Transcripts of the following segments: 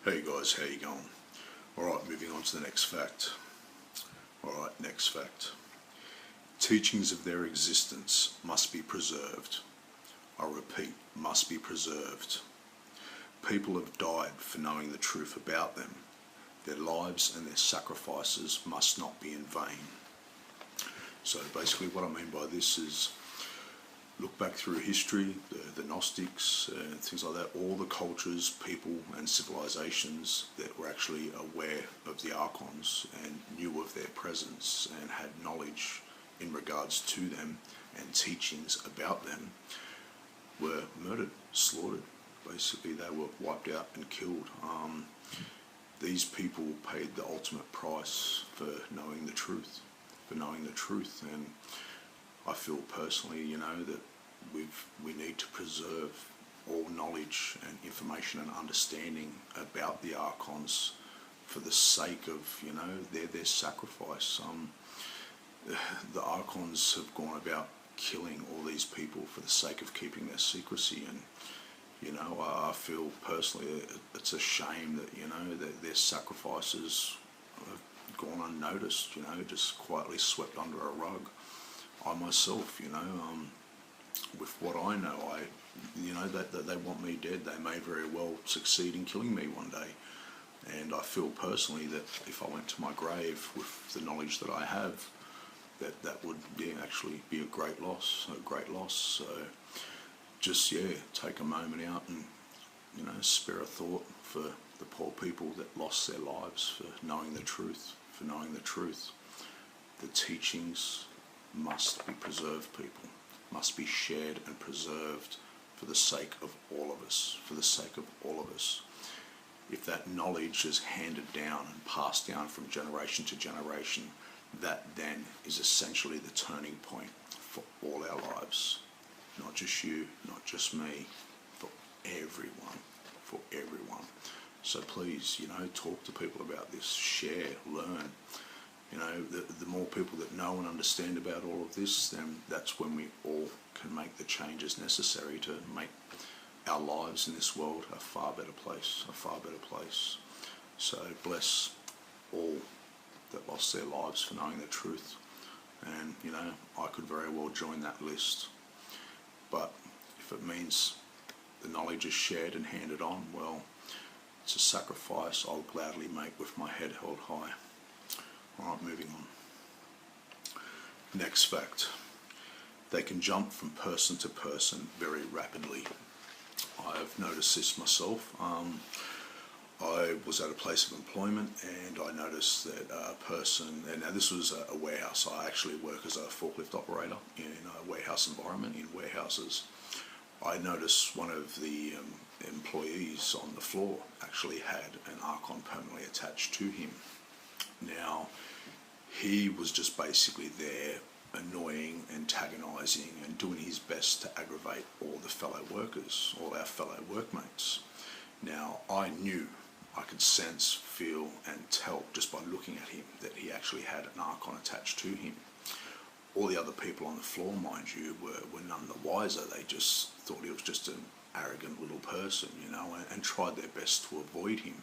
Hey guys, how you going? Alright, moving on to the next fact. Alright, next fact. Teachings of their existence must be preserved. I repeat, must be preserved. People have died for knowing the truth about them. Their lives and their sacrifices must not be in vain. So basically what I mean by this is, look back through history, the Gnostics and things like that, all the cultures, people and civilizations that were actually aware of the Archons and knew of their presence and had knowledge in regards to them and teachings about them were murdered, slaughtered. Basically they were wiped out and killed. These people paid the ultimate price for knowing the truth, and I feel personally, that we need to preserve all knowledge and information and understanding about the Archons for the sake of, their sacrifice. The Archons have gone about killing all these people for the sake of keeping their secrecy, and I feel personally it's a shame that that their sacrifices have gone unnoticed, just quietly swept under a rug. I myself, with what I know, that they want me dead. They may very well succeed in killing me one day, and I feel personally that if I went to my grave with the knowledge that I have, that would actually be a great loss. So just take a moment out and spare a thought for the poor people that lost their lives for knowing the truth. The teachings must be preserved, people. Must be shared and preserved for the sake of all of us. If that knowledge is handed down and passed down from generation to generation, that then is essentially the turning point for all our lives. Not just you, not just me, for everyone. So please, talk to people about this, share, learn. The more people that know and understand about all of this, then that's when we all can make the changes necessary to make our lives in this world a far better place. So bless all that lost their lives for knowing the truth. And, I could very well join that list. But if it means the knowledge is shared and handed on, well, it's a sacrifice I'll gladly make with my head held high. Alright, moving on. Next fact. They can jump from person to person very rapidly. I've noticed this myself. I was at a place of employment and I noticed that a person, and now this was a warehouse. I actually work as a forklift operator in a warehouse environment, in warehouses. I noticed one of the employees on the floor actually had an Archon permanently attached to him. Now, he was just basically there, annoying, antagonising, and doing his best to aggravate all the fellow workers, all our fellow workmates. Now, I could sense, feel, and tell just by looking at him that he actually had an Archon attached to him. All the other people on the floor, mind you, were none the wiser. They just thought he was just an arrogant little person, and tried their best to avoid him.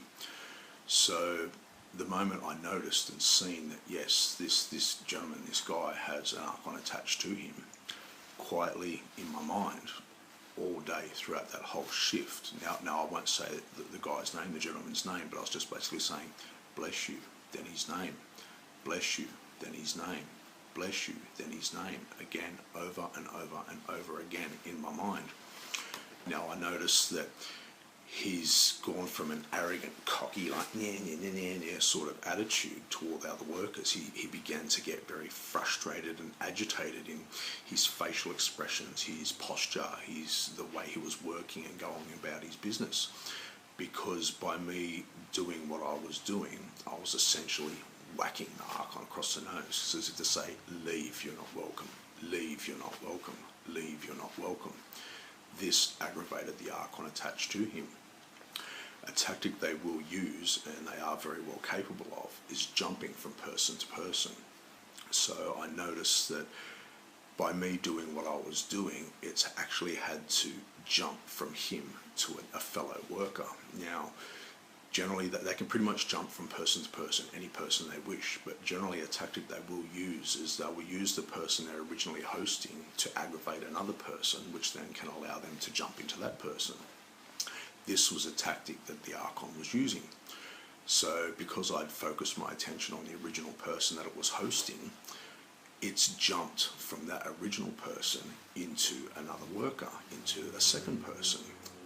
So the moment I noticed and seen that, yes, this gentleman, this guy has an Archon attached to him, quietly in my mind, all day throughout that whole shift. Now I won't say the guy's name, the gentleman's name, but I was just basically saying, bless you, then his name, bless you, then his name, bless you, then his name, again, over and over and over again in my mind. Now I noticed that he's gone from an arrogant, cocky, like sort of attitude toward the other workers. He began to get very frustrated and agitated in his facial expressions, his posture, the way he was working and going about his business. Because by me doing what I was doing, I was essentially whacking the Archon across the nose, as if to say, leave, you're not welcome, leave, you're not welcome, leave, you're not welcome. This aggravated the Archon attached to him. A tactic they will use, and they are very well capable of, is jumping from person to person. So I noticed that by me doing what I was doing, it's actually had to jump from him to a fellow worker. Now, generally they can pretty much jump from person to person, any person they wish, but generally a tactic they will use is they will use the person they're originally hosting to aggravate another person, which then can allow them to jump into that person. This was a tactic that the Archon was using. So because I'd focused my attention on the original person that it was hosting, it's jumped from that original person into another worker, into a second person.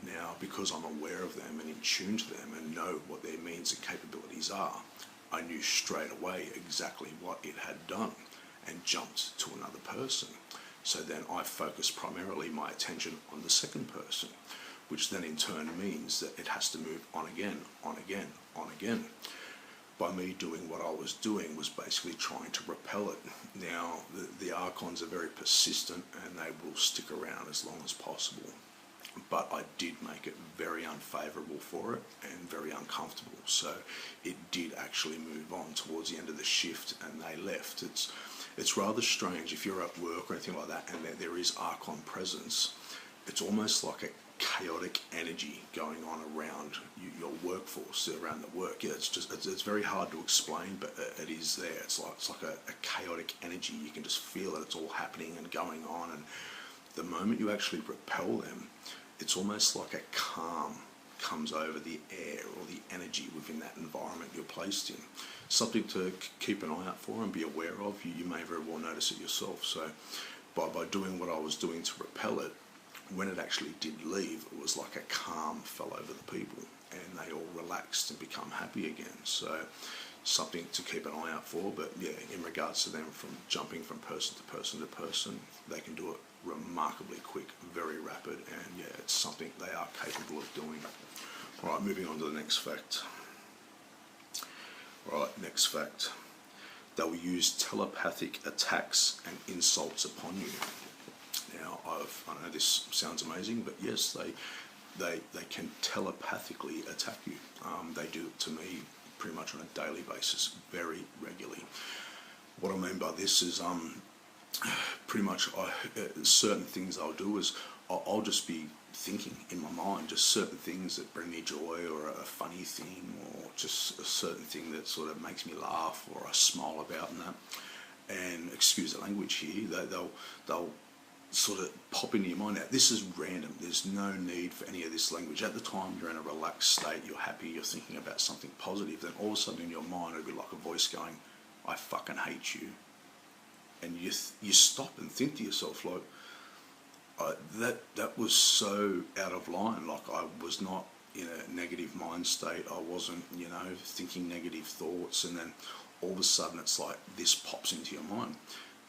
Now, because I'm aware of them and in tune to them and know what their means and capabilities are, I knew straight away exactly what it had done and jumped to another person. So then I focused primarily my attention on the second person, which then in turn means that it has to move on again, on again, on again. By me doing what I was doing was basically trying to repel it. Now, the Archons are very persistent and they will stick around as long as possible. But I did make it very unfavourable for it and very uncomfortable. So it did actually move on towards the end of the shift and they left. It's rather strange if you're at work or anything like that and there is Archon presence. It's almost like a chaotic energy going on around your workforce, around the work. Yeah, it's very hard to explain, but it is there. It's like a chaotic energy. You can just feel it. It's all happening and going on. And the moment you actually repel them, it's almost like a calm comes over the air or the energy within that environment you're placed in. Something to keep an eye out for and be aware of. You may very well notice it yourself. So by doing what I was doing to repel it, when it actually did leave, it was like a calm fell over the people and they all relaxed and become happy again. So something to keep an eye out for. But yeah, in regards to them from jumping from person to person to person, they can do it remarkably quick, very rapid, and yeah, it's something they are capable of doing. All right, moving on to the next fact. All right, next fact. They will use telepathic attacks and insults upon you. Now, I know this sounds amazing, but yes, they can telepathically attack you. They do it to me pretty much on a daily basis, very regularly. What I mean by this is pretty much certain things I'll do is I'll just be thinking in my mind just certain things that bring me joy, or a funny thing, or just a certain thing that sort of makes me laugh or I smile about and that. And excuse the language here, they'll sort of pop into your mind. Now, this is random. There's no need for any of this language. At the time, you're in a relaxed state, you're happy, you're thinking about something positive, then all of a sudden in your mind it'll be like a voice going, I fucking hate you. And you stop and think to yourself, like, that was so out of line. Like, I was not in a negative mind state. I wasn't, thinking negative thoughts. And then all of a sudden it's like this pops into your mind.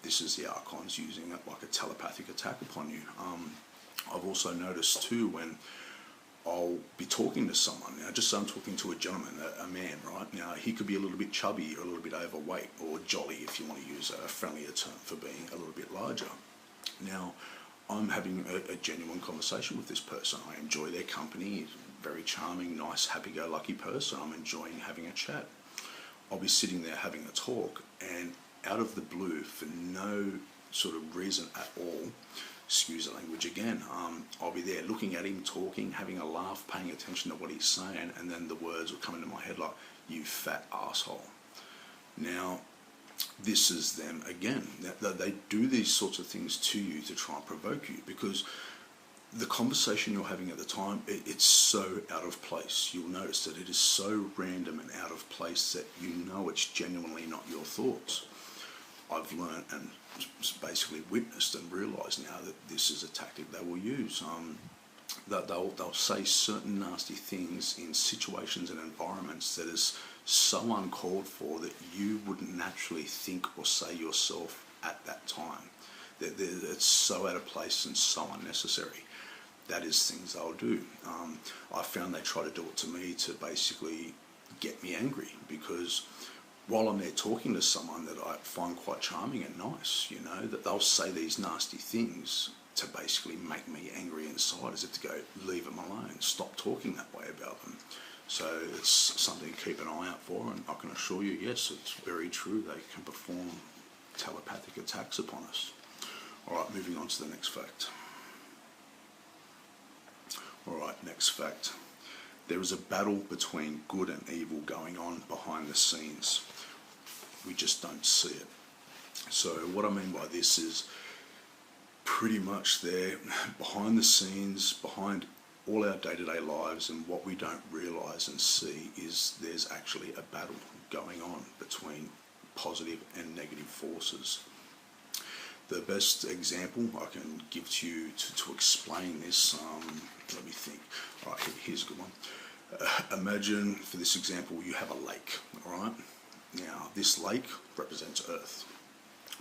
This is the Archons using it like a telepathic attack upon you. I've also noticed too when I'll be talking to someone. Now, just so I'm talking to a gentleman, a man, right? Now, he could be a little bit chubby or a little bit overweight, or jolly if you want to use a friendlier term for being a little bit larger. Now, I'm having a genuine conversation with this person. I enjoy their company. He's a very charming, nice, happy-go-lucky person. I'm enjoying having a chat. I'll be sitting there having a talk, and out of the blue, for no sort of reason at all, excuse the language again, I'll be there looking at him, talking, having a laugh, paying attention to what he's saying, and then the words will come into my head like, you fat asshole. Now, this is them again. They do these sorts of things to you to try and provoke you, because the conversation you're having at the time, it's so out of place. You'll notice that it is so random and out of place that you know it's genuinely not your thoughts. I've learned and basically witnessed and realised now that this is a tactic they will use. That they'll say certain nasty things in situations and environments that is so uncalled for that you wouldn't naturally think or say yourself at that time. It's so out of place and so unnecessary. That is things they'll do. I found they try to do it to me to basically get me angry, because while I'm there talking to someone that I find quite charming and nice, that they'll say these nasty things to basically make me angry inside, as if to go, leave them alone, stop talking that way about them. So it's something to keep an eye out for, and I can assure you, yes, it's very true. They can perform telepathic attacks upon us. All right, moving on to the next fact. All right, next fact. There is a battle between good and evil going on behind the scenes. We just don't see it. So what I mean by this is pretty much there, behind the scenes, behind all our day-to-day lives, and what we don't realise and see is there's actually a battle going on between positive and negative forces. The best example I can give to you to explain this, let me think. All right, here's a good one. Imagine, for this example, you have a lake, all right? Now, this lake represents Earth.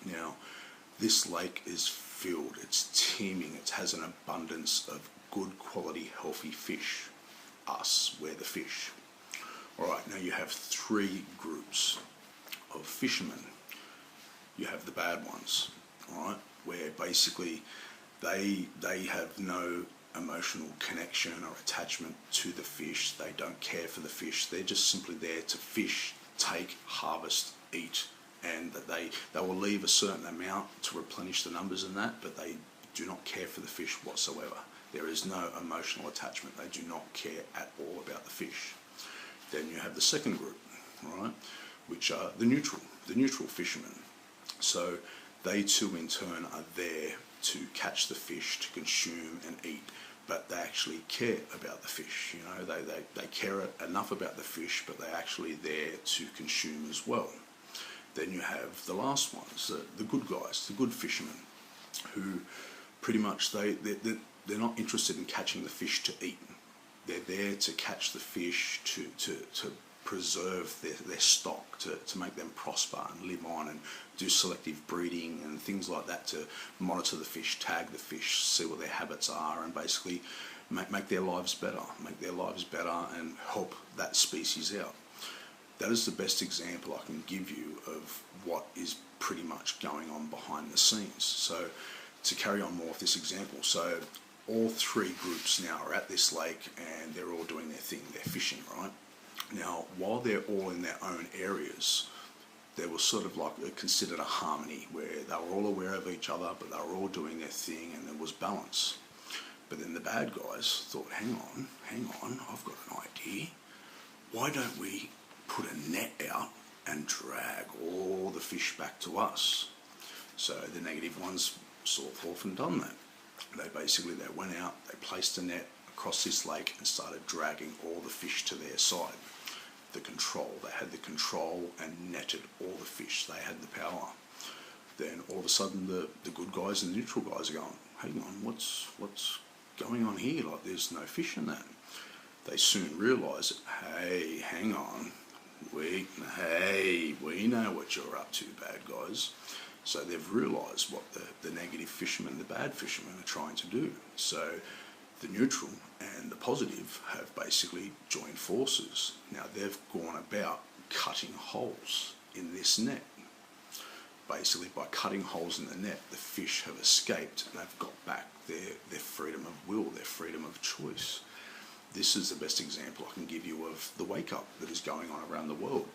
Now, this lake is filled, it's teeming, it has an abundance of good quality, healthy fish. Us, we're the fish. All right, now you have three groups of fishermen. You have the bad ones, all right, where basically they have no emotional connection or attachment to the fish. They don't care for the fish. They're just simply there to fish, take, harvest, eat, and that they will leave a certain amount to replenish the numbers in that, but they do not care for the fish whatsoever. There is no emotional attachment. They do not care at all about the fish. Then you have the second group, right, which are the neutral fishermen. So they too in turn are there to catch the fish, to consume and eat, but they actually care about the fish. You know, they care enough about the fish, but they're actually there to consume as well. Then you have the last ones, the good guys, the good fishermen, who pretty much they're not interested in catching the fish to eat. They're there to catch the fish to preserve their stock, to make them prosper and live on, and do selective breeding and things like that, to monitor the fish, tag the fish, see what their habits are, and basically make their lives better, and help that species out. That is the best example I can give you of what is pretty much going on behind the scenes. So to carry on more with this example, so all three groups now are at this lake and they're all doing their thing, they're fishing, right? Now, while they're all in their own areas, there was sort of like considered a harmony where they were all aware of each other, but they were all doing their thing and there was balance. But then the bad guys thought, hang on, I've got an idea. Why don't we put a net out and drag all the fish back to us? So the negative ones saw forth and done that. They went out, they placed a net across this lake and started dragging all the fish to their side. They had the control and netted all the fish. They had the power. Then all of a sudden the good guys and the neutral guys are going, hang on, what's going on here? Like, there's no fish in that. They soon realise, hey, hang on, we know what you're up to, bad guys. So they've realised what the negative fishermen, the bad fishermen, are trying to do. So the neutral and the positive have basically joined forces. Now they've gone about cutting holes in this net. Basically, by cutting holes in the net, the fish have escaped and they've got back their freedom of will, their freedom of choice. This is the best example I can give you of the wake-up that is going on around the world.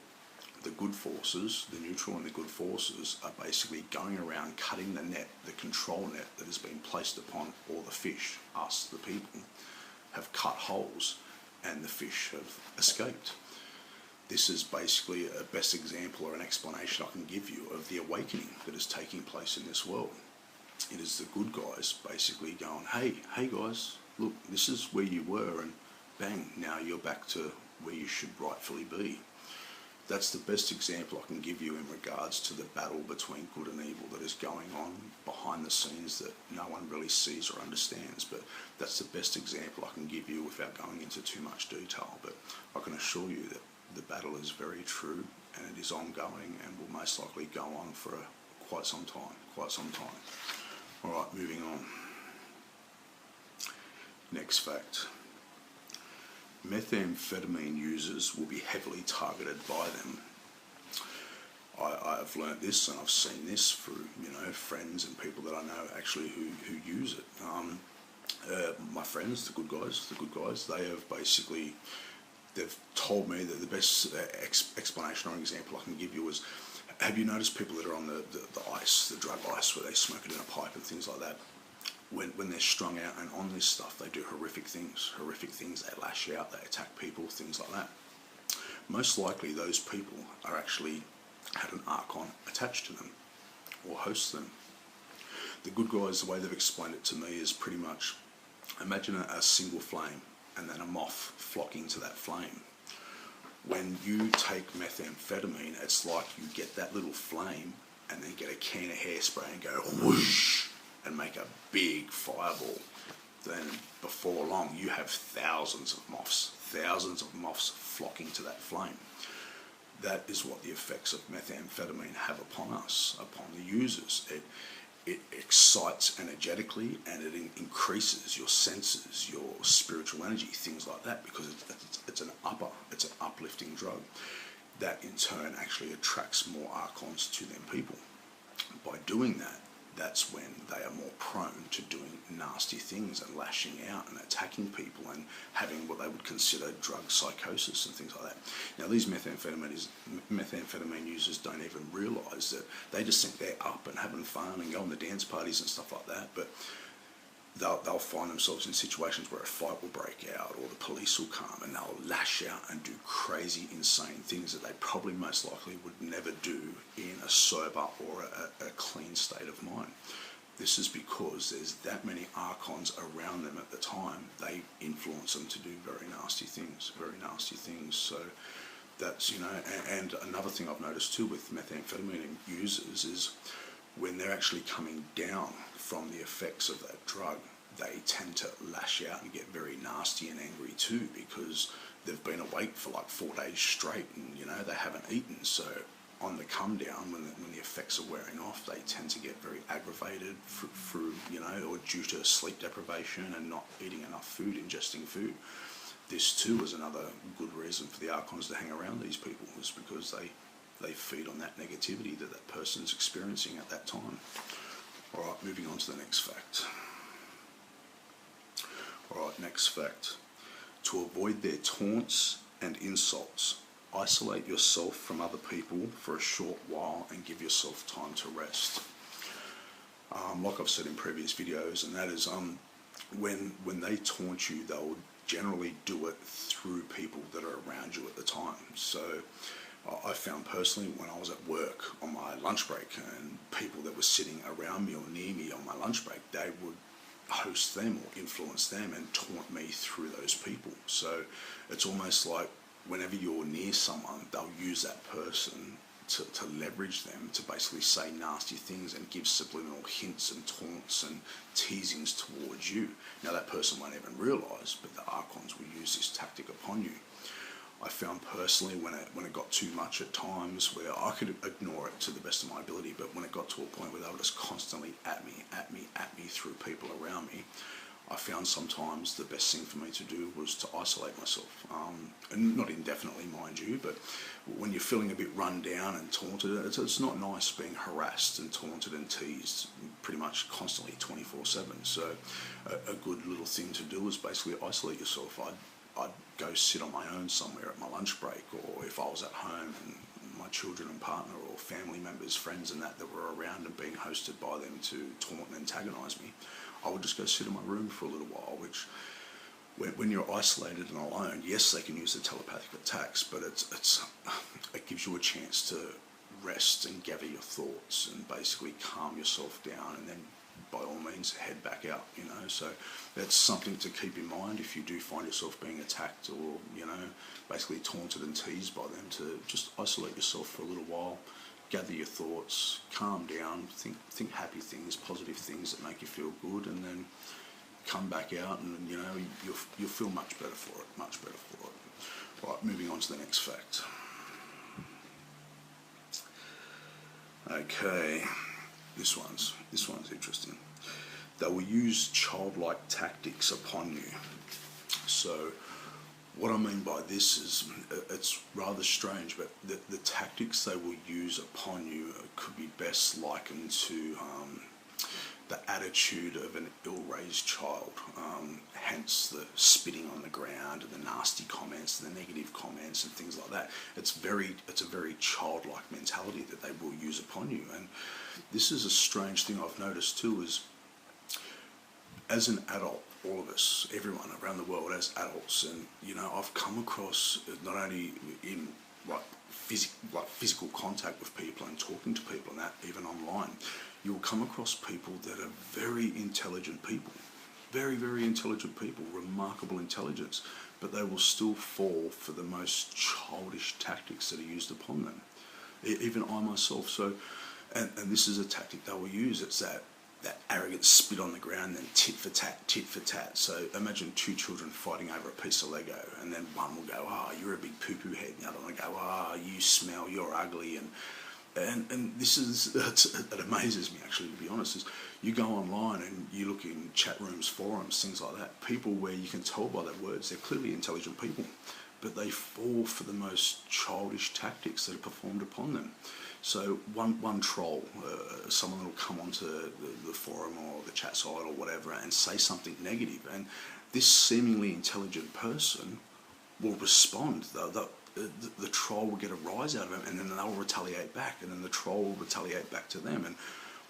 The good forces, the neutral and the good forces, are basically going around cutting the net, the control net that has been placed upon all the fish. Us, the people, have cut holes and the fish have escaped. This is basically a best example or an explanation I can give you of the awakening that is taking place in this world. It is the good guys basically going, hey guys, look, this is where you were, and bang, now you're back to where you should rightfully be. That's the best example I can give you in regards to the battle between good and evil that is going on behind the scenes that no one really sees or understands. But that's the best example I can give you without going into too much detail. But I can assure you that the battle is very true and it is ongoing and will most likely go on for quite some time. All right, moving on. Next fact. Methamphetamine users will be heavily targeted by them. I've learnt this and I've seen this through, friends and people that I know actually who use it. My friends, the good guys, they've told me that the best explanation or example I can give you is, have you noticed people that are on the ice, the drug ice, where they smoke it in a pipe and things like that? when they're strung out and on this stuff, they do horrific things. They lash out, they attack people, things like that. Most likely those people are actually had an Archon attached to them or hosts them. The good guys, the way they've explained it to me is pretty much, imagine a single flame and then a moth flocking to that flame. When you take methamphetamine, it's like you get that little flame and then get a can of hairspray and go whoosh and make a big fireball. Then before long you have thousands of moths flocking to that flame. That is what the effects of methamphetamine have upon us, upon the users. It excites energetically, and it increases your senses, your spiritual energy, things like that, because it's an uplifting drug that in turn actually attracts more Archons to them people. By doing that, that's when they are more prone to doing nasty things and lashing out and attacking people and having what they would consider drug psychosis and things like that. Now, these methamphetamine users don't even realise that they just think they're up and having fun and going to dance parties and stuff like that, but they'll find themselves in situations where a fight will break out or the police will come and they'll lash out and do crazy, insane things that they probably most likely would never do in a sober or a clean state of mind. This is because there's that many Archons around them at the time. They influence them to do very nasty things. So that's, you know, and another thing I've noticed too with methamphetamine users is when they're actually coming down from the effects of that drug, they tend to lash out and get very nasty and angry too, because they've been awake for like 4 days straight and, you know, they haven't eaten. So on the come down, when the effects are wearing off, they tend to get very aggravated through, you know, or due to sleep deprivation and not eating enough food, ingesting food. This too is another good reason for the Archons to hang around these people, is because they feed on that negativity that person's experiencing at that time. Alright, moving on to the next fact. Alright, next fact. To avoid their taunts and insults, isolate yourself from other people for a short while and give yourself time to rest. Like I've said in previous videos, and that is when they taunt you, they'll generally do it through people that are around you at the time. So I found personally when I was at work on my lunch break and people that were sitting around me or near me on my lunch break, they would host them or influence them and taunt me through those people. So it's almost like whenever you're near someone, they'll use that person to leverage them to basically say nasty things and give subliminal hints and taunts and teasings towards you. Now that person won't even realise, but the Archons will use this tactic upon you. I found personally when it got too much at times where I could ignore it to the best of my ability, but when it got to a point where they were just constantly at me through people around me, I found sometimes the best thing for me to do was to isolate myself. And not indefinitely, mind you, but when you're feeling a bit run down and taunted, it's not nice being harassed and taunted and teased pretty much constantly 24/7. So a good little thing to do is basically isolate yourself. I'd go sit on my own somewhere at my lunch break, or if I was at home and my children and partner or family members, friends and that were around and being hosted by them to taunt and antagonise me, I would just go sit in my room for a little while, which when you're isolated and alone, yes, they can use the telepathic attacks, but it gives you a chance to rest and gather your thoughts and basically calm yourself down, and then by all means head back out, you know. So that's something to keep in mind if you do find yourself being attacked or, you know, basically taunted and teased by them, to just isolate yourself for a little while, gather your thoughts, calm down, think happy things, positive things that make you feel good, and then come back out and, you know, you'll feel much better for it. Right, moving on to the next fact. Okay. This one's interesting. They will use childlike tactics upon you. So what I mean by this is, it's rather strange, but the tactics they will use upon you could be best likened to the attitude of an ill-raised child, hence the spitting on the ground and the nasty comments and the negative comments and things like that. It's a very childlike mentality that they will use upon you. And this is a strange thing I've noticed too, is as an adult, all of us, everyone around the world as adults, and you know, I've come across not only in like physical contact with people and talking to people and that, even online, you'll come across people that are very intelligent people, very, very intelligent people, remarkable intelligence, but they will still fall for the most childish tactics that are used upon them. Even I myself. So, and this is a tactic they will use. It's that arrogant spit on the ground, then tit for tat, tit for tat. So imagine two children fighting over a piece of Lego, and then one will go, "Ah, oh, you're a big poo-poo head," and the other one will go, "Ah, oh, you smell, you're ugly," and this is, it amazes me actually, to be honest, is you go online and you look in chat rooms, forums, things like that, people where you can tell by their words they're clearly intelligent people, but they fall for the most childish tactics that are performed upon them. So one troll, someone will come onto the forum or the chat site or whatever and say something negative, and this seemingly intelligent person will respond. The troll will get a rise out of him, and then they'll retaliate back, and then the troll will retaliate back to them. And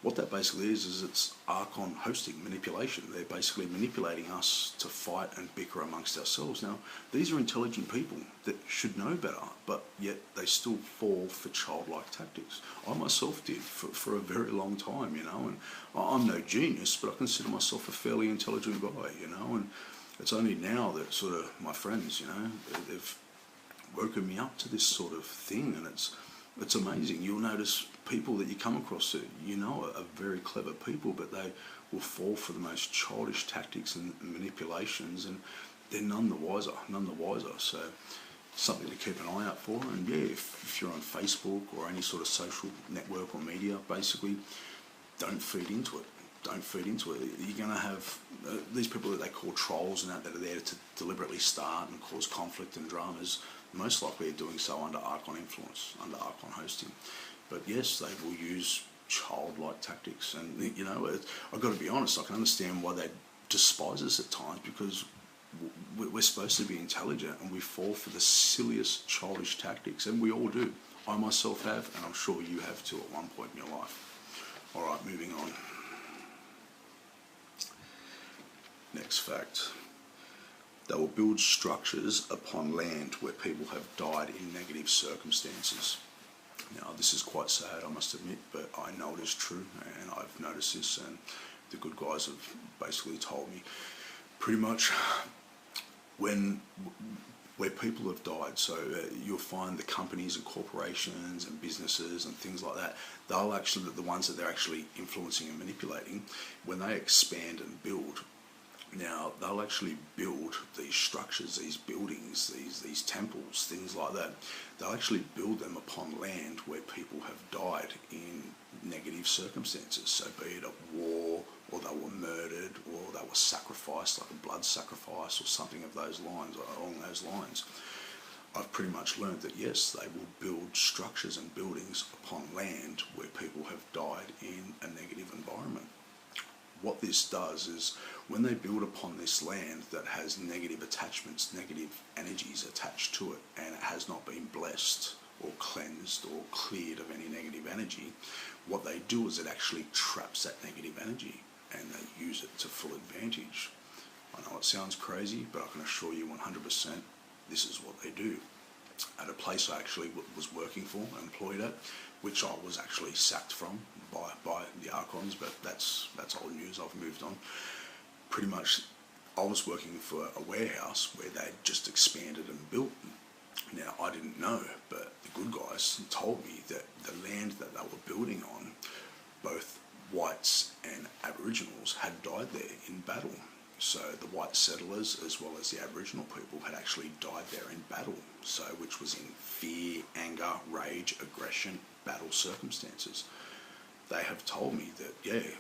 what that basically is it's Archon hosting, manipulation. They're basically manipulating us to fight and bicker amongst ourselves. Now, these are intelligent people that should know better, but yet they still fall for childlike tactics. I myself did for a very long time, you know, and I'm no genius, but I consider myself a fairly intelligent guy, you know, and it's only now that sort of my friends, you know, they've woken me up to this sort of thing, and it's amazing. You'll notice people that you come across that you know are very clever people, but they will fall for the most childish tactics and manipulations, and they're none the wiser. So something to keep an eye out for. And yeah, if you're on Facebook or any sort of social network or media, basically don't feed into it. You're going to have these people that they call trolls and that are there to deliberately start and cause conflict and dramas. Most likely are doing so under Archon influence, under Archon hosting. But yes, they will use childlike tactics. And, you know, I've got to be honest, I can understand why they despise us at times, because we're supposed to be intelligent and we fall for the silliest childish tactics. And we all do. I myself have, and I'm sure you have too at one point in your life. All right, moving on. Next fact. They will build structures upon land where people have died in negative circumstances. Now, this is quite sad, I must admit, but I know it is true, and I've noticed this, and the good guys have basically told me pretty much where people have died. So you'll find the companies and corporations and businesses and things like that, they'll actually, the ones that they're actually influencing and manipulating, when they expand and build, now, they'll actually build these structures, these buildings, these temples, things like that. They'll actually build them upon land where people have died in negative circumstances. So be it a war, or they were murdered, or they were sacrificed, like a blood sacrifice or something of those lines, or along those lines. I've pretty much learned that yes, they will build structures and buildings upon land where people have died in a negative environment. What this does is, when they build upon this land that has negative attachments, negative energies attached to it, and it has not been blessed or cleansed or cleared of any negative energy, what they do is it actually traps that negative energy, and they use it to full advantage. I know it sounds crazy, but I can assure you 100% this is what they do. At a place I actually was working for, employed at, which I was actually sacked from by the Archons, but that's old news, I've moved on. Pretty much, I was working for a warehouse where they'd just expanded and built. Now, I didn't know, but the good guys told me that the land that they were building on, both whites and Aboriginals had died there in battle. So the white settlers as well as the Aboriginal people had actually died there in battle, so which was in fear, anger, rage, aggression, battle circumstances. They have told me that, yeah,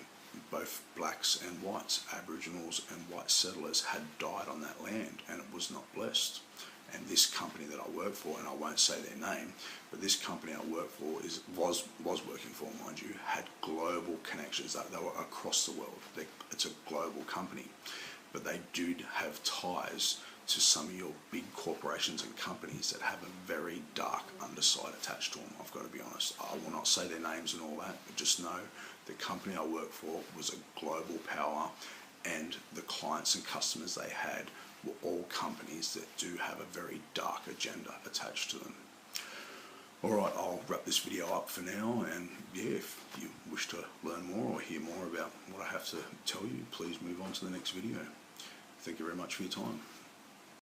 both blacks and whites, Aboriginals and white settlers had died on that land, and it was not blessed. And this company that I work for, and I won't say their name, but this company I work for was working for, mind you, had global connections. They were across the world. It's a global company, but they do have ties to some of your big corporations and companies that have a very dark underside attached to them. I've got to be honest. I will not say their names and all that, but just know the company I work for was a global power, and the clients and customers they had were all companies that do have a very dark agenda attached to them. Alright, I'll wrap this video up for now, and yeah, if you wish to learn more or hear more about what I have to tell you, please move on to the next video. Thank you very much for your time.